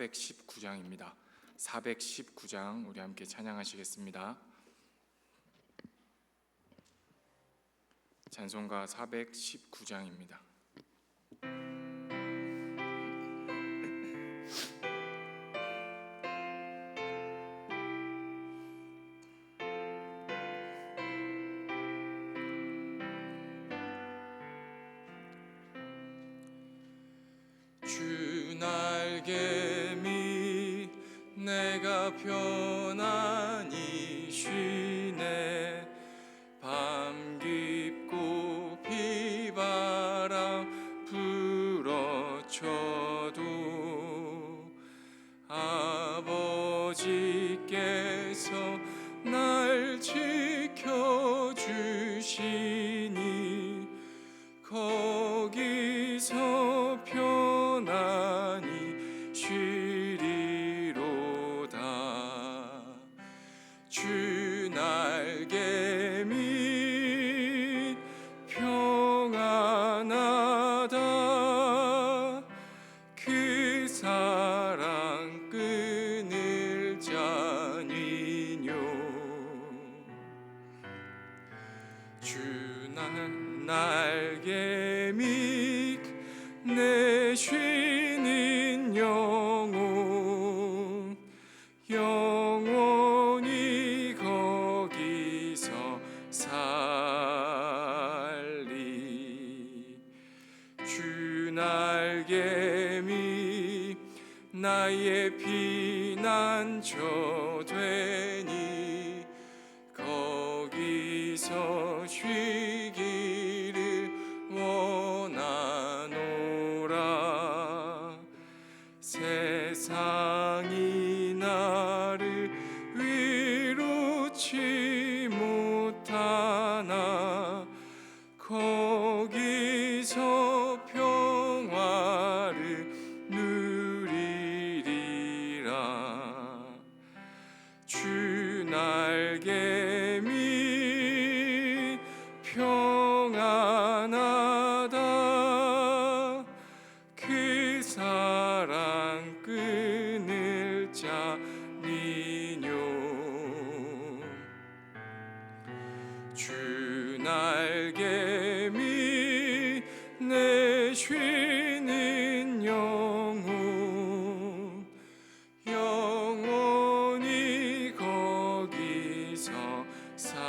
419장입니다. 419장 우리 함께 찬양하시겠습니다. 찬송가 419장입니다. 주 날개 밑 내가 편안히 쉬네. 밤 깊고 비바람 불어쳐도 아버지께서 날 지켜주시니 거기서 편안히 쉬리로다. 주 날개 밑 평안하다. 그 사랑 끊을 자니뇨. 주 날개 밑 내 쉬는 영혼이 거기서 살리. 주 날개 밑 나의 피난처 되니 거기서 쉬기를 원하노라. 세상이 나를 위로치 못하나 거기서 평화를 누리리라. 주 날개 밑 평안하다. 그 사랑 끊을 자니뇨. 주 날개 밑 내 쉬는 영혼이 거기서 살리.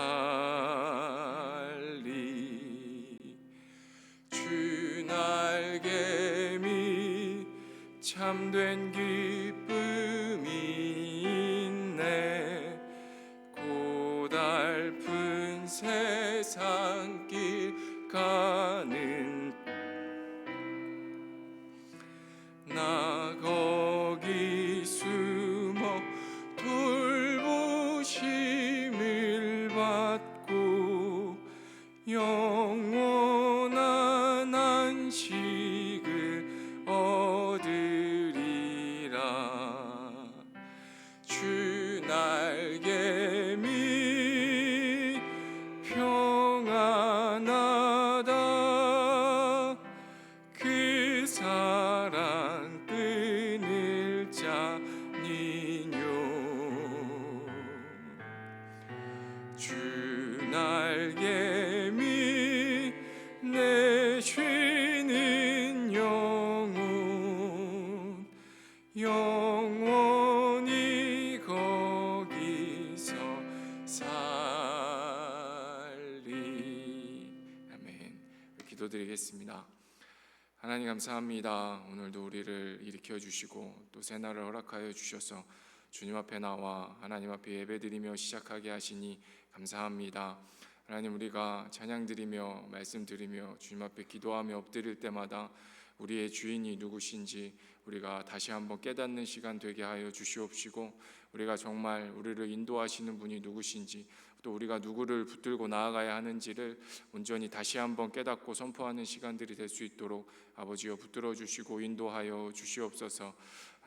주 날개 밑 참된 기쁨이 있네. 고달픈 세상길 가는 나 거기 숨어 돌보심을 받고 영원한 안식을 얻으리라. 주 날개 밑 평안하다. 그 사랑 끊을 자니뇨. 주 날개 밑 내 쉬는 영혼이 거기서 살리. 아멘. 기도드리겠습니다. 하나님 감사합니다. 오늘도 우리를 일으켜 주시고 또 새날을 허락하여 주셔서 주님 앞에 나와 하나님 앞에 예배드리며 시작하게 하시니 감사합니다. 하나님, 우리가 찬양드리며 말씀드리며 주님 앞에 기도하며 엎드릴 때마다 우리의 주인이 누구신지 우리가 다시 한번 깨닫는 시간 되게 하여 주시옵시고, 우리가 정말 우리를 인도하시는 분이 누구신지, 또 우리가 누구를 붙들고 나아가야 하는지를 온전히 다시 한번 깨닫고 선포하는 시간들이 될 수 있도록 아버지여 붙들어 주시고 인도하여 주시옵소서.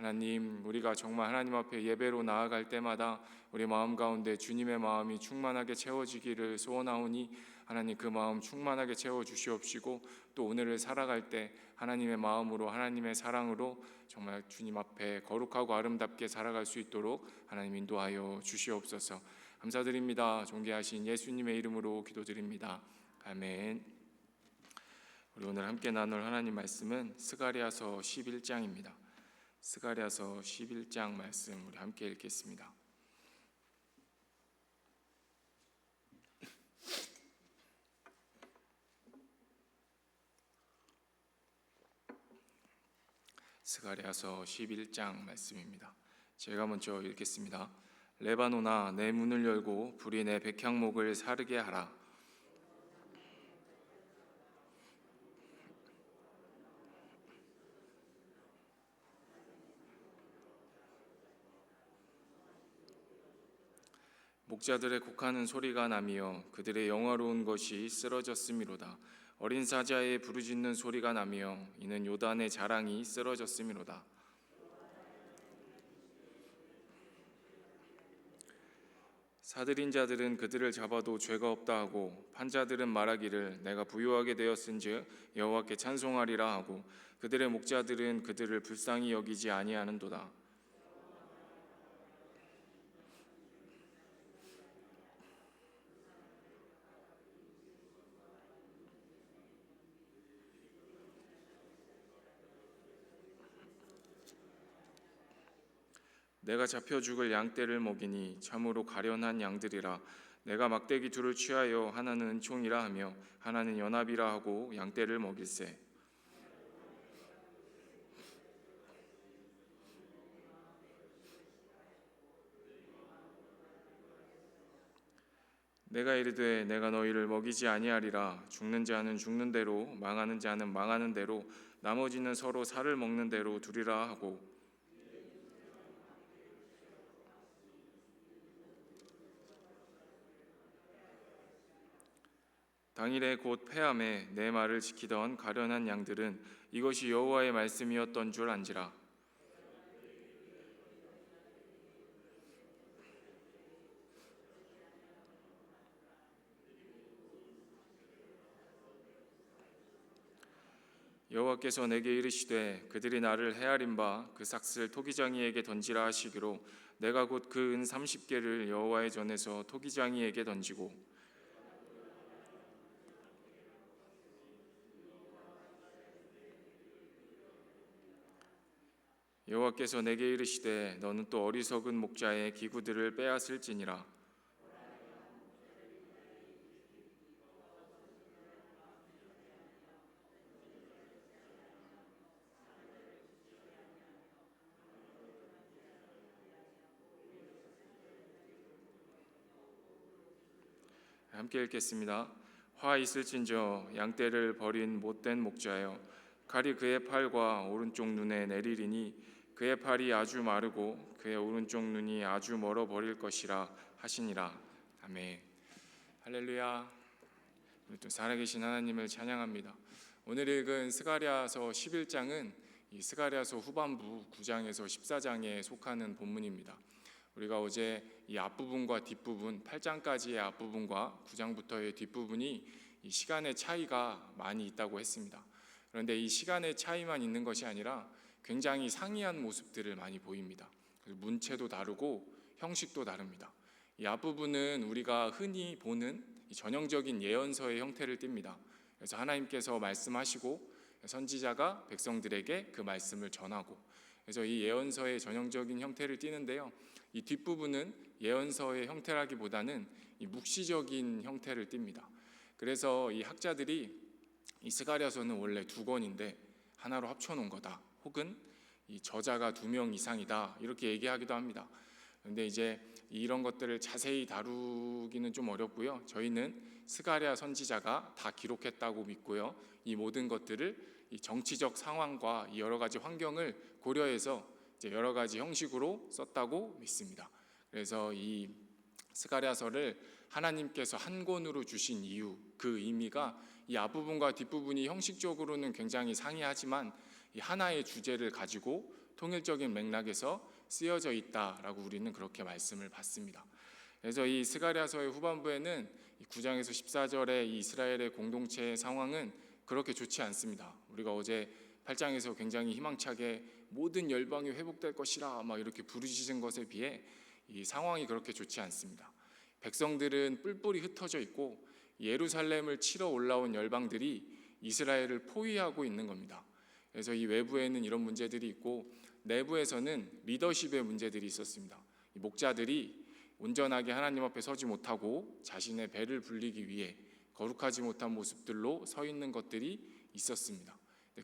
하나님, 우리가 정말 하나님 앞에 예배로 나아갈 때마다 우리 마음 가운데 주님의 마음이 충만하게 채워지기를 소원하오니 하나님, 그 마음 충만하게 채워주시옵시고, 또 오늘을 살아갈 때 하나님의 마음으로, 하나님의 사랑으로 정말 주님 앞에 거룩하고 아름답게 살아갈 수 있도록 하나님 인도하여 주시옵소서. 감사드립니다. 존귀하신 예수님의 이름으로 기도드립니다. 아멘. 우리 오늘 함께 나눌 하나님 말씀은 스가랴서 11장입니다. 스가랴서 11장 말씀 우리 함께 읽겠습니다. 스가랴서 11장 말씀입니다. 제가 먼저 읽겠습니다. 레바논아, 내 문을 열고 불이 내 백향목을 사르게 하라. 목자들의 곡하는 소리가 나며 그들의 영화로운 것이 쓰러졌음이로다. 어린 사자의 부르짖는 소리가 나며 이는 요단의 자랑이 쓰러졌음이로다. 사들인 자들은 그들을 잡아도 죄가 없다 하고 판자들은 말하기를 내가 부유하게 되었은즉 여호와께 찬송하리라 하고 그들의 목자들은 그들을 불쌍히 여기지 아니하는도다. 내가 잡혀 죽을 양떼를 먹이니 참으로 가련한 양들이라. 내가 막대기 둘을 취하여 하나는 은총이라 하며 하나는 연합이라 하고 양떼를 먹일세. 내가 이르되 내가 너희를 먹이지 아니하리라. 죽는 자는 죽는 대로 망하는 자는 망하는 대로 나머지는 서로 살을 먹는 대로 두리라 하고 당일에 곧 패함에 내 말을 지키던 가련한 양들은 이것이 여호와의 말씀이었던 줄 안지라. 여호와께서 내게 이르시되 그들이 나를 헤아린 바 그 삭슬 토기장이에게 던지라 하시기로 내가 곧 그 은 30개를 여호와의 전에서 토기장이에게 던지고 여호와께서 내게 이르시되 너는 또 어리석은 목자의 기구들을 빼앗을지니라. 함께 읽겠습니다. 화 있을진저 양떼를 버린 못된 목자여 칼이 그의 팔과 오른쪽 눈에 내리리니 그의 팔이 아주 마르고 그의 오른쪽 눈이 아주 멀어 버릴 것이라 하시니라. 아멘. 할렐루야. 우리 또 살아계신 하나님을 찬양합니다. 오늘 읽은 스가랴서 11장은 이 스가랴서 후반부 9장에서 14장에 속하는 본문입니다. 우리가 어제 이 앞부분과 뒷부분 8장까지의 앞부분과 9장부터의 뒷부분이 이 시간의 차이가 많이 있다고 했습니다. 그런데 이 시간의 차이만 있는 것이 아니라 굉장히 상이한 모습들을 많이 보입니다. 문체도 다르고 형식도 다릅니다. 이 앞부분은 우리가 흔히 보는 이 전형적인 예언서의 형태를 띱니다. 그래서 하나님께서 말씀하시고 선지자가 백성들에게 그 말씀을 전하고, 그래서 이 예언서의 전형적인 형태를 띠는데요. 이 뒷부분은 예언서의 형태라기보다는 이 묵시적인 형태를 띱니다. 그래서 이 학자들이 이 스가랴서는 원래 두 권인데 하나로 합쳐놓은 거다, 혹은 이 저자가 2명 이상이다, 이렇게 얘기하기도 합니다. 그런데 이제 이런 것들을 자세히 다루기는 좀 어렵고요. 저희는 스가랴 선지자가 다 기록했다고 믿고요. 이 모든 것들을 이 정치적 상황과 이 여러 가지 환경을 고려해서 이제 여러 가지 형식으로 썼다고 믿습니다. 그래서 이 스가랴서를 하나님께서 한 권으로 주신 이유, 그 의미가 이 앞부분과 뒷부분이 형식적으로는 굉장히 상이하지만 이 하나의 주제를 가지고 통일적인 맥락에서 쓰여져 있다라고 우리는 그렇게 말씀을 받습니다. 그래서 이 스가랴서의 후반부에는 9장에서 14절의 이 이스라엘의 공동체의 상황은 그렇게 좋지 않습니다. 우리가 어제 8장에서 굉장히 희망차게 모든 열방이 회복될 것이라 막 이렇게 부르짖은 것에 비해 이 상황이 그렇게 좋지 않습니다. 백성들은 뿔뿔이 흩어져 있고 예루살렘을 치러 올라온 열방들이 이스라엘을 포위하고 있는 겁니다. 그래서 이 외부에는 이런 문제들이 있고 내부에서는 리더십의 문제들이 있었습니다. 이 목자들이 온전하게 하나님 앞에 서지 못하고 자신의 배를 불리기 위해 거룩하지 못한 모습들로 서 있는 것들이 있었습니다.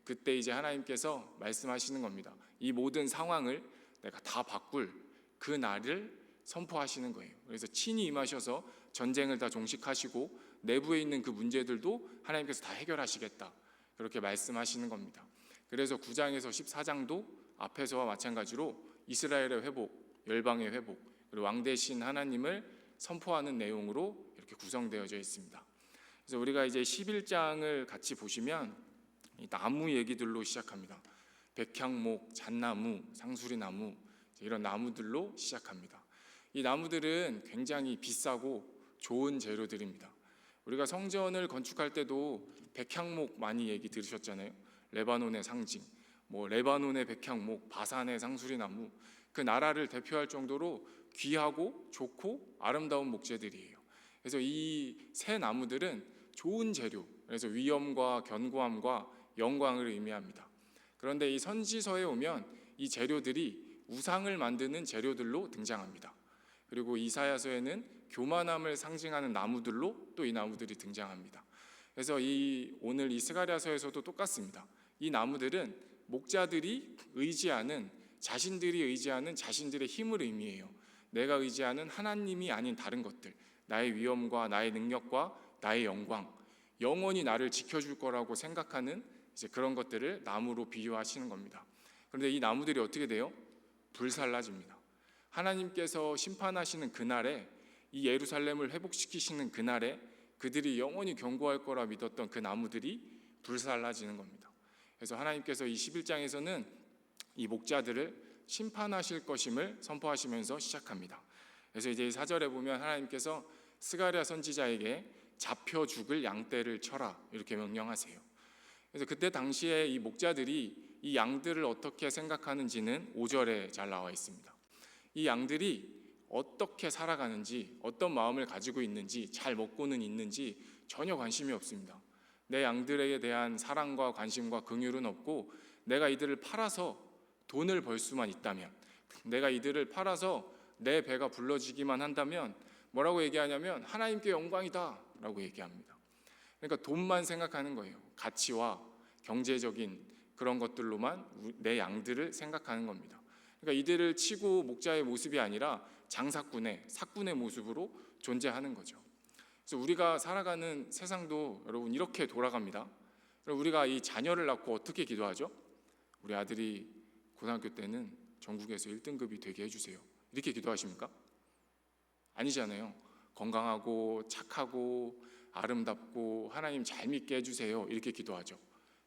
그때 이제 하나님께서 말씀하시는 겁니다. 이 모든 상황을 내가 다 바꿀 그 날을 선포하시는 거예요. 그래서 친히 임하셔서 전쟁을 다 종식하시고 내부에 있는 그 문제들도 하나님께서 다 해결하시겠다, 그렇게 말씀하시는 겁니다. 그래서 9장에서 14장도 앞에서와 마찬가지로 이스라엘의 회복, 열방의 회복, 그리고 왕 대신 하나님을 선포하는 내용으로 이렇게 구성되어져 있습니다. 그래서 우리가 이제 11장을 같이 보시면 이 나무 얘기들로 시작합니다. 백향목, 잣나무, 상수리나무, 이런 나무들로 시작합니다. 이 나무들은 굉장히 비싸고 좋은 재료들입니다. 우리가 성전을 건축할 때도 백향목 많이 얘기 들으셨잖아요. 레바논의 상징, 레바논의 백향목, 바산의 상수리나무, 그 나라를 대표할 정도로 귀하고 좋고 아름다운 목재들이에요. 그래서 이 새 나무들은 좋은 재료, 그래서 위엄과 견고함과 영광을 의미합니다. 그런데 이 선지서에 오면 이 재료들이 우상을 만드는 재료들로 등장합니다. 그리고 이사야서에는 교만함을 상징하는 나무들로 또 이 나무들이 등장합니다. 그래서 오늘 이 스가랴서에서도 똑같습니다. 이 나무들은 목자들이 자신들이 의지하는 자신들의 힘을 의미해요. 내가 의지하는 하나님이 아닌 다른 것들, 나의 위엄과 나의 능력과 나의 영광, 영원히 나를 지켜줄 거라고 생각하는 이제 그런 것들을 나무로 비유하시는 겁니다. 그런데 이 나무들이 어떻게 돼요? 불살라집니다. 하나님께서 심판하시는 그날에, 이 예루살렘을 회복시키시는 그날에 그들이 영원히 견고할 거라 믿었던 그 나무들이 불살라지는 겁니다. 그래서 하나님께서 이 11장에서는 이 목자들을 심판하실 것임을 선포하시면서 시작합니다. 그래서 이제 4절에 보면 하나님께서 스가랴 선지자에게 잡혀 죽을 양떼를 쳐라, 이렇게 명령하세요. 그래서 그때 당시에 이 목자들이 이 양들을 어떻게 생각하는지는 5절에 잘 나와 있습니다. 이 양들이 어떻게 살아가는지, 어떤 마음을 가지고 있는지, 잘 먹고는 있는지 전혀 관심이 없습니다. 내 양들에 대한 사랑과 관심과 긍휼은 없고, 내가 이들을 팔아서 돈을 벌 수만 있다면, 내가 이들을 팔아서 내 배가 불러지기만 한다면 뭐라고 얘기하냐면 하나님께 영광이다 라고 얘기합니다. 그러니까 돈만 생각하는 거예요. 가치와 경제적인 그런 것들로만 내 양들을 생각하는 겁니다. 그러니까 이들을 치고 목자의 모습이 아니라 장사꾼의, 사꾼의 모습으로 존재하는 거죠. 그래서 우리가 살아가는 세상도 여러분 이렇게 돌아갑니다. 우리가 이 자녀를 낳고 어떻게 기도하죠? 우리 아들이 고등학교 때는 전국에서 1등급이 되게 해주세요, 이렇게 기도하십니까? 아니잖아요. 건강하고 착하고 아름답고 하나님 잘 믿게 해주세요, 이렇게 기도하죠.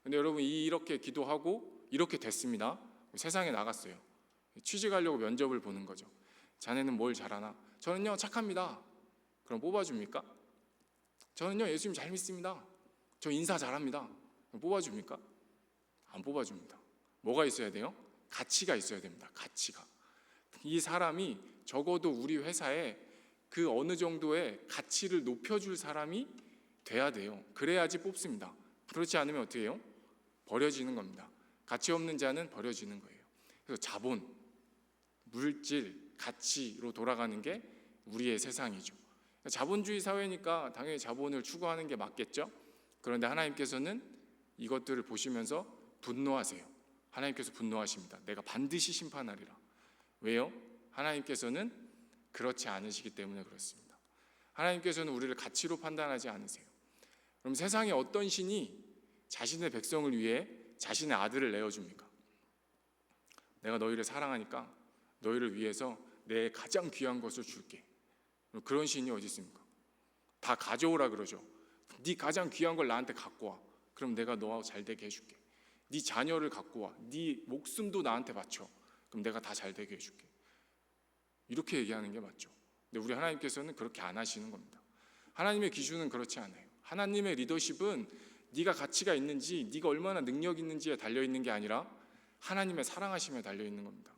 근데 여러분 이렇게 기도하고 이렇게 됐습니다. 세상에 나갔어요. 취직하려고 면접을 보는 거죠. 자네는 뭘 잘하나? 저는요 착합니다. 그럼 뽑아줍니까? 저는요 예수님 잘 믿습니다. 저 인사 잘합니다. 뽑아줍니까? 안 뽑아줍니다. 뭐가 있어야 돼요? 가치가 있어야 됩니다. 가치가. 이 사람이 적어도 우리 회사에 그 어느 정도의 가치를 높여줄 사람이 돼야 돼요. 그래야지 뽑습니다. 그렇지 않으면 어떻게 해요? 버려지는 겁니다. 가치 없는 자는 버려지는 거예요. 그래서 자본, 물질, 가치로 돌아가는 게 우리의 세상이죠. 자본주의 사회니까 당연히 자본을 추구하는 게 맞겠죠. 그런데 하나님께서는 이것들을 보시면서 분노하세요. 하나님께서 분노하십니다. 내가 반드시 심판하리라. 왜요? 하나님께서는 그렇지 않으시기 때문에 그렇습니다. 하나님께서는 우리를 가치로 판단하지 않으세요. 그럼 세상에 어떤 신이 자신의 백성을 위해 자신의 아들을 내어줍니까? 내가 너희를 사랑하니까 너희를 위해서 내 가장 귀한 것을 줄게. 그런 신이 어디 있습니까? 다 가져오라 그러죠. 네 가장 귀한 걸 나한테 갖고 와. 그럼 내가 너하고 잘 되게 해줄게. 네 자녀를 갖고 와. 네 목숨도 나한테 바쳐. 그럼 내가 다 잘 되게 해줄게. 이렇게 얘기하는 게 맞죠. 근데 우리 하나님께서는 그렇게 안 하시는 겁니다. 하나님의 기준은 그렇지 않아요. 하나님의 리더십은 네가 가치가 있는지, 네가 얼마나 능력 있는지에 달려있는 게 아니라 하나님의 사랑하심에 달려있는 겁니다.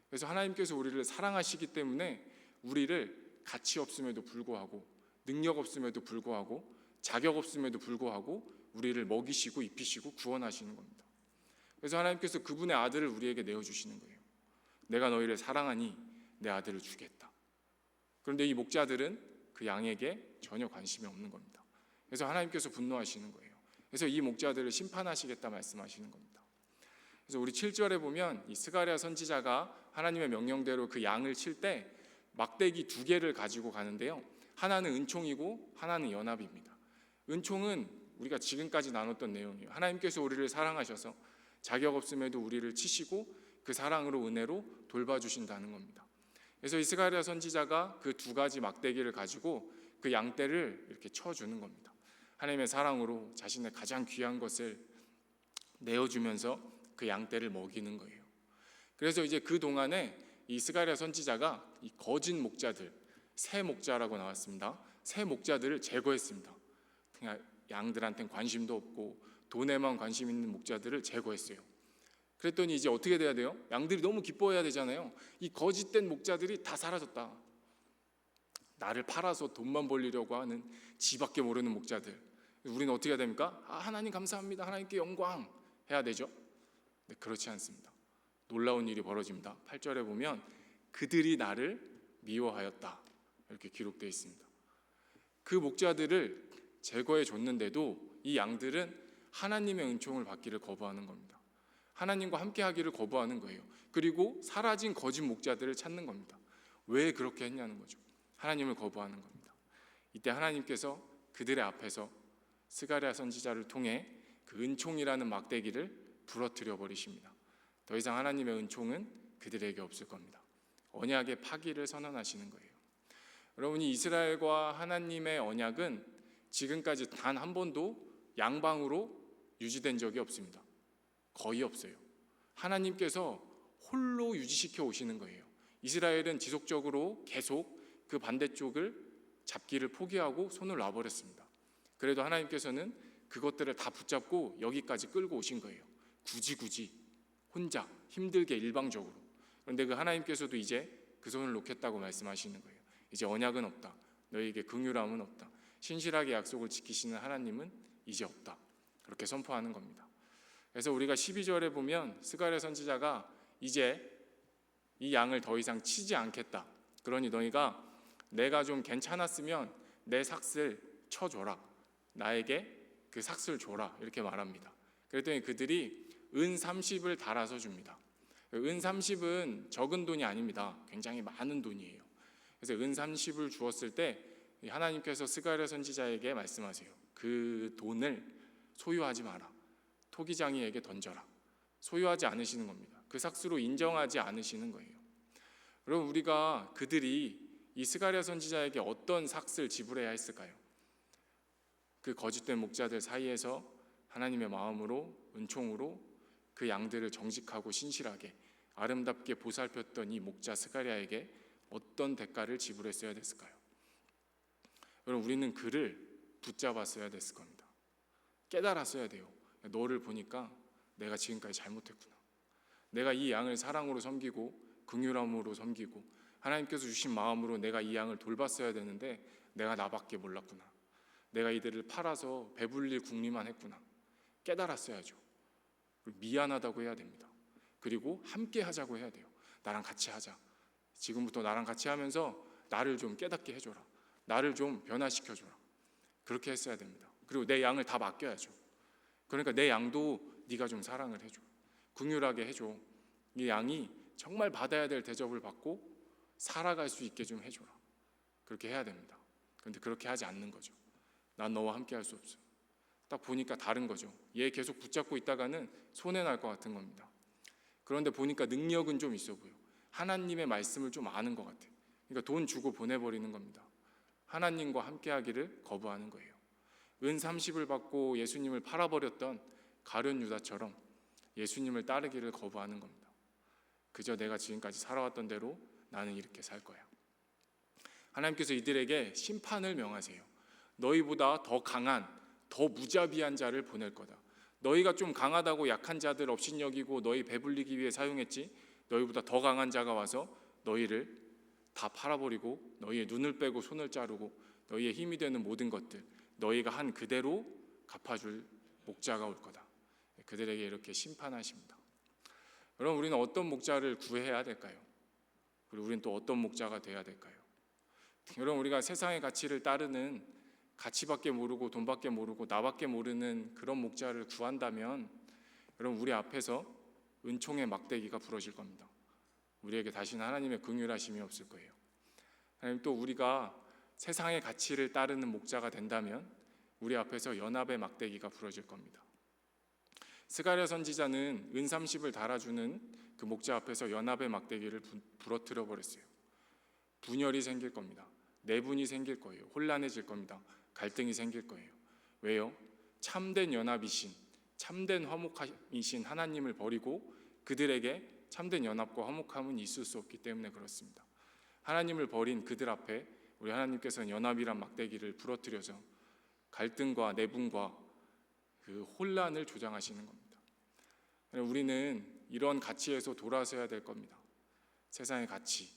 그래서 하나님께서 우리를 사랑하시기 때문에 우리를 가치 없음에도 불구하고, 능력 없음에도 불구하고, 자격 없음에도 불구하고 우리를 먹이시고 입히시고 구원하시는 겁니다. 그래서 하나님께서 그분의 아들을 우리에게 내어주시는 거예요. 내가 너희를 사랑하니 내 아들을 주겠다. 그런데 이 목자들은 그 양에게 전혀 관심이 없는 겁니다. 그래서 하나님께서 분노하시는 거예요. 그래서 이 목자들을 심판하시겠다 말씀하시는 겁니다. 그래서 우리 7절에 보면 이 스가랴 선지자가 하나님의 명령대로 그 양을 칠 때 막대기 2개를 가지고 가는데요, 하나는 은총이고 하나는 연합입니다. 은총은 우리가 지금까지 나눴던 내용이에요. 하나님께서 우리를 사랑하셔서 자격 없음에도 우리를 치시고 그 사랑으로 은혜로 돌봐주신다는 겁니다. 그래서 이 스가랴 선지자가 그 2가지 막대기를 가지고 그 양떼를 이렇게 쳐주는 겁니다. 하나님의 사랑으로 자신의 가장 귀한 것을 내어주면서 그 양떼를 먹이는 거예요. 그래서 이제 그 동안에 이 스가랴 선지자가 이 거짓 목자들, 새 목자라고 나왔습니다. 새 목자들을 제거했습니다. 그냥 양들한테는 관심도 없고 돈에만 관심 있는 목자들을 제거했어요. 그랬더니 이제 어떻게 돼야 돼요? 양들이 너무 기뻐해야 되잖아요. 이 거짓된 목자들이 다 사라졌다. 나를 팔아서 돈만 벌리려고 하는 지밖에 모르는 목자들. 우리는 어떻게 해야 됩니까? 하나님 감사합니다. 하나님께 영광 해야 되죠. 네, 그렇지 않습니다. 놀라운 일이 벌어집니다. 8절에 보면 그들이 나를 미워하였다 이렇게 기록되어 있습니다. 그 목자들을 제거해 줬는데도 이 양들은 하나님의 은총을 받기를 거부하는 겁니다. 하나님과 함께 하기를 거부하는 거예요. 그리고 사라진 거짓 목자들을 찾는 겁니다. 왜 그렇게 했냐는 거죠. 하나님을 거부하는 겁니다. 이때 하나님께서 그들의 앞에서 스가랴 선지자를 통해 그 은총이라는 막대기를 부러뜨려 버리십니다. 더 이상 하나님의 은총은 그들에게 없을 겁니다. 언약의 파기를 선언하시는 거예요. 여러분이 이스라엘과 하나님의 언약은 지금까지 단 한 번도 양방으로 유지된 적이 없습니다. 거의 없어요. 하나님께서 홀로 유지시켜 오시는 거예요. 이스라엘은 지속적으로 계속 그 반대쪽을 잡기를 포기하고 손을 놔버렸습니다. 그래도 하나님께서는 그것들을 다 붙잡고 여기까지 끌고 오신 거예요. 굳이 혼자 힘들게 일방적으로. 그런데 그 하나님께서도 이제 그 손을 놓겠다고 말씀하시는 거예요. 이제 언약은 없다. 너희에게 긍휼함은 없다. 신실하게 약속을 지키시는 하나님은 이제 없다. 그렇게 선포하는 겁니다. 그래서 우리가 12절에 보면 스가랴 선지자가 이제 이 양을 더 이상 치지 않겠다. 그러니 너희가 내가 좀 괜찮았으면 내 삭슬 쳐줘라. 나에게 그 삭슬 줘라. 이렇게 말합니다. 그랬더니 그들이 은 30을 달아서 줍니다. 은 30은 적은 돈이 아닙니다. 굉장히 많은 돈이에요. 그래서 은 30을 주었을 때 하나님께서 스가랴 선지자에게 말씀하세요. 그 돈을 소유하지 마라. 토기장이에게 던져라. 소유하지 않으시는 겁니다. 그 삭수로 인정하지 않으시는 거예요. 여러분, 우리가 그들이 이 스가랴 선지자에게 어떤 삭스를 지불해야 했을까요? 그 거짓된 목자들 사이에서 하나님의 마음으로 은총으로 그 양들을 정직하고 신실하게 아름답게 보살폈던 이 목자 스가랴에게 어떤 대가를 지불했어야 됐을까요? 여러분, 우리는 그를 붙잡았어야 됐을 겁니다. 깨달았어야 돼요. 너를 보니까 내가 지금까지 잘못했구나. 내가 이 양을 사랑으로 섬기고 긍휼함으로 섬기고 하나님께서 주신 마음으로 내가 이 양을 돌봤어야 되는데 내가 나밖에 몰랐구나. 내가 이들을 팔아서 배불릴 궁리만 했구나. 깨달았어야죠. 미안하다고 해야 됩니다. 그리고 함께 하자고 해야 돼요. 나랑 같이 하자. 지금부터 나랑 같이 하면서 나를 좀 깨닫게 해줘라. 나를 좀 변화시켜줘라. 그렇게 했어야 됩니다. 그리고 내 양을 다 맡겨야죠. 그러니까 내 양도 네가 좀 사랑을 해줘. 긍휼하게 해줘. 이 양이 정말 받아야 될 대접을 받고 살아갈 수 있게 좀 해줘라. 그렇게 해야 됩니다. 그런데 그렇게 하지 않는 거죠. 난 너와 함께 할 수 없어. 딱 보니까 다른 거죠. 얘 계속 붙잡고 있다가는 손해날 것 같은 겁니다. 그런데 보니까 능력은 좀 있어 보여. 하나님의 말씀을 좀 아는 것 같아. 그러니까 돈 주고 보내버리는 겁니다. 하나님과 함께 하기를 거부하는 거예요. 은 30을 받고 예수님을 팔아버렸던 가룟 유다처럼 예수님을 따르기를 거부하는 겁니다. 그저 내가 지금까지 살아왔던 대로 나는 이렇게 살 거야. 하나님께서 이들에게 심판을 명하세요. 너희보다 더 강한, 더 무자비한 자를 보낼 거다. 너희가 좀 강하다고 약한 자들 업신여기고 너희 배불리기 위해 사용했지, 너희보다 더 강한 자가 와서 너희를 다 팔아버리고 너희의 눈을 빼고 손을 자르고 너희의 힘이 되는 모든 것들 너희가 한 그대로 갚아줄 목자가 올 거다. 그들에게 이렇게 심판하십니다. 여러분, 우리는 어떤 목자를 구해야 될까요? 그리고 우리는 또 어떤 목자가 돼야 될까요? 여러분, 우리가 세상의 가치를 따르는, 가치밖에 모르고 돈밖에 모르고 나밖에 모르는 그런 목자를 구한다면 여러분, 우리 앞에서 은총의 막대기가 부러질 겁니다. 우리에게 다시는 하나님의 긍휼하심이 없을 거예요. 하나님, 또 우리가 세상의 가치를 따르는 목자가 된다면 우리 앞에서 연합의 막대기가 부러질 겁니다. 스가랴 선지자는 은30을 달아주는 그 목자 앞에서 연합의 막대기를 부러뜨려 버렸어요. 분열이 생길 겁니다. 내분이 생길 거예요. 혼란해질 겁니다. 갈등이 생길 거예요. 왜요? 참된 연합이신, 참된 화목이신 하나님을 버리고 그들에게 참된 연합과 화목함은 있을 수 없기 때문에 그렇습니다. 하나님을 버린 그들 앞에 우리 하나님께서는 연합이란 막대기를 부러뜨려서 갈등과 내분과 그 혼란을 조장하시는 겁니다. 우리는 이런 가치에서 돌아서야 될 겁니다. 세상의 가치,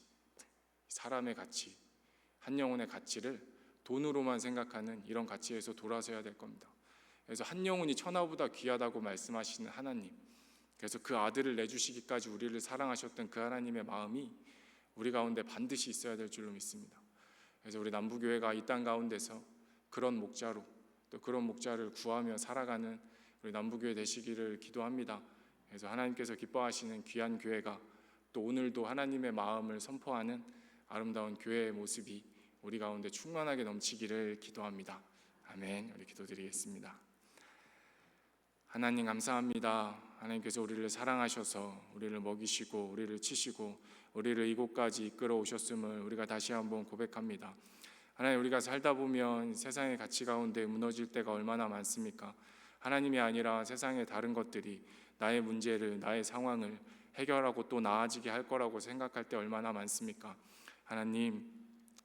사람의 가치, 한 영혼의 가치를 돈으로만 생각하는 이런 가치에서 돌아서야 될 겁니다. 그래서 한 영혼이 천하보다 귀하다고 말씀하시는 하나님, 그래서 그 아들을 내주시기까지 우리를 사랑하셨던 그 하나님의 마음이 우리 가운데 반드시 있어야 될 줄로 믿습니다. 그래서 우리 남부교회가 이 땅 가운데서 그런 목자로, 또 그런 목자를 구하며 살아가는 우리 남부교회 되시기를 기도합니다. 그래서 하나님께서 기뻐하시는 귀한 교회가 또 오늘도 하나님의 마음을 선포하는 아름다운 교회의 모습이 우리 가운데 충만하게 넘치기를 기도합니다. 아멘. 우리 기도드리겠습니다. 하나님 감사합니다. 하나님께서 우리를 사랑하셔서 우리를 먹이시고 우리를 치시고 우리를 이곳까지 이끌어 오셨음을 우리가 다시 한번 고백합니다. 하나님, 우리가 살다 보면 세상의 가치 가운데 무너질 때가 얼마나 많습니까? 하나님이 아니라 세상의 다른 것들이 나의 문제를, 나의 상황을 해결하고 또 나아지게 할 거라고 생각할 때 얼마나 많습니까? 하나님,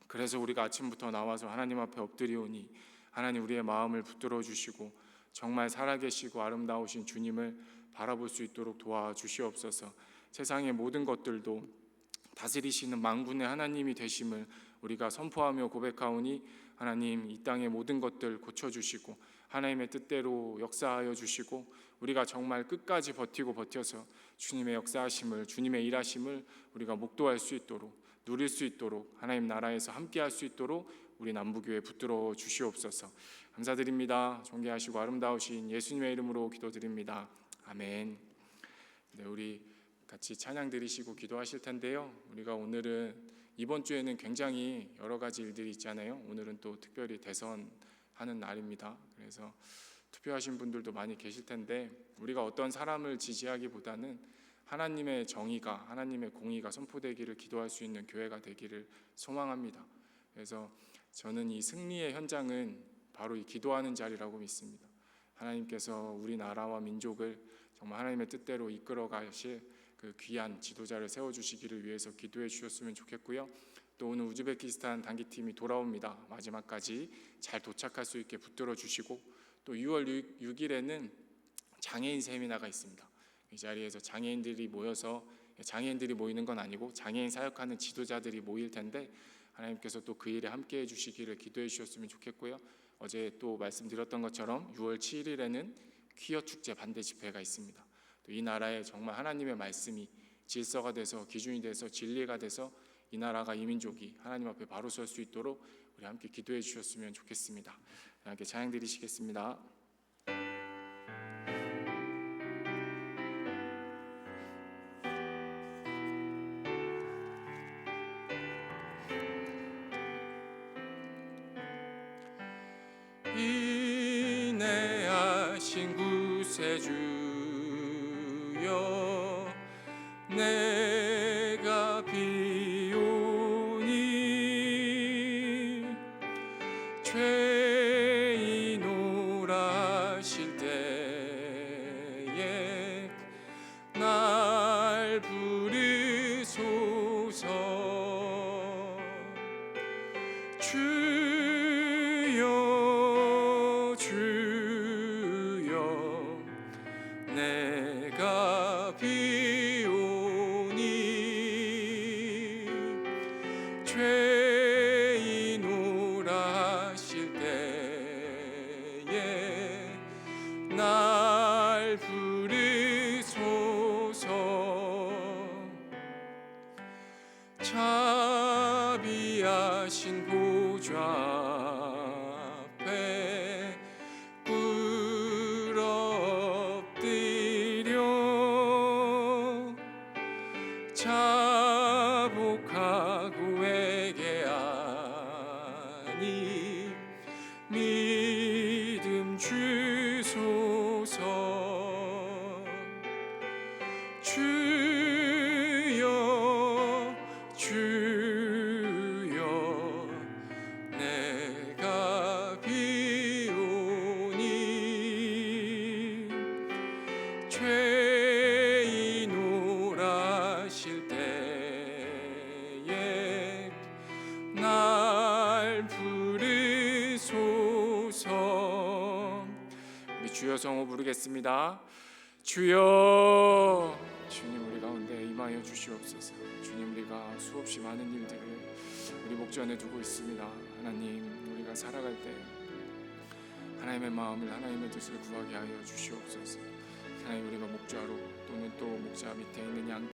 그래서 우리가 아침부터 나와서 하나님 앞에 엎드리오니 하나님, 우리의 마음을 붙들어 주시고 정말 살아계시고 아름다우신 주님을 바라볼 수 있도록 도와주시옵소서. 세상의 모든 것들도 다스리시는 만군의 하나님이 되심을 우리가 선포하며 고백하오니 하나님, 이 땅의 모든 것들 고쳐주시고 하나님의 뜻대로 역사하여 주시고 우리가 정말 끝까지 버텨서 주님의 역사하심을, 주님의 일하심을 우리가 목도할 수 있도록, 누릴 수 있도록, 하나님 나라에서 함께할 수 있도록 우리 남부교회 붙들어 주시옵소서. 감사드립니다. 존귀하시고 아름다우신 예수님의 이름으로 기도드립니다. 아멘. 네, 우리 같이 찬양 드리시고 기도하실 텐데요. 우리가 오늘은 이번 주에는 굉장히 여러 가지 일들이 있잖아요. 오늘은 또 특별히 대선하는 날입니다. 그래서 투표하신 분들도 많이 계실 텐데 우리가 어떤 사람을 지지하기보다는 하나님의 정의가, 하나님의 공의가 선포되기를 기도할 수 있는 교회가 되기를 소망합니다. 그래서 저는 이 승리의 현장은 바로 이 기도하는 자리라고 믿습니다. 하나님께서 우리나라와 민족을 정말 하나님의 뜻대로 이끌어 가실 그 귀한 지도자를 세워주시기를 위해서 기도해 주셨으면 좋겠고요. 또 오늘 우즈베키스탄 단기팀이 돌아옵니다. 마지막까지 잘 도착할 수 있게 붙들어 주시고 또 6월 6일에는 장애인 세미나가 있습니다. 이 자리에서 장애인들이 모여서, 장애인들이 모이는 건 아니고 장애인 사역하는 지도자들이 모일 텐데 하나님께서 또 그 일에 함께해 주시기를 기도해 주셨으면 좋겠고요. 어제 또 말씀드렸던 것처럼 6월 7일에는 퀴어 축제 반대 집회가 있습니다. 또 이 나라에 정말 하나님의 말씀이 질서가 돼서, 기준이 돼서, 진리가 돼서 이 나라가, 이 민족이 하나님 앞에 바로 설 수 있도록 우리 함께 기도해 주셨으면 좋겠습니다. 함께 찬양 드리시겠습니다. 인내하신 구세주여, 내가 비오니 죄인 오라실 때에 날 부르 주여 주여 내가 비오니 죄인 오라실 때에 날 부르소서. 자비하신 보좌 앞에 꿇어 엎드려 자복하고 회개하니 믿음 주소서. 주여 주여 내가 비오니 죄인 오라실 때에 날 부르소서. 우리 주여 성호 부르겠습니다. 주여. 주님, 우리 가운데 임하여 주시옵소서. 주님, 우리가 수없이 많은 일들을 우리 목전에 두고 있습니다. 하나님, 우리가 살아갈 때 하나님의 마음을, 하나님의 뜻을 구하게 하여 주시옵소서. 하나님, 우리가 목자로 또는 또 목자 밑에 있는 양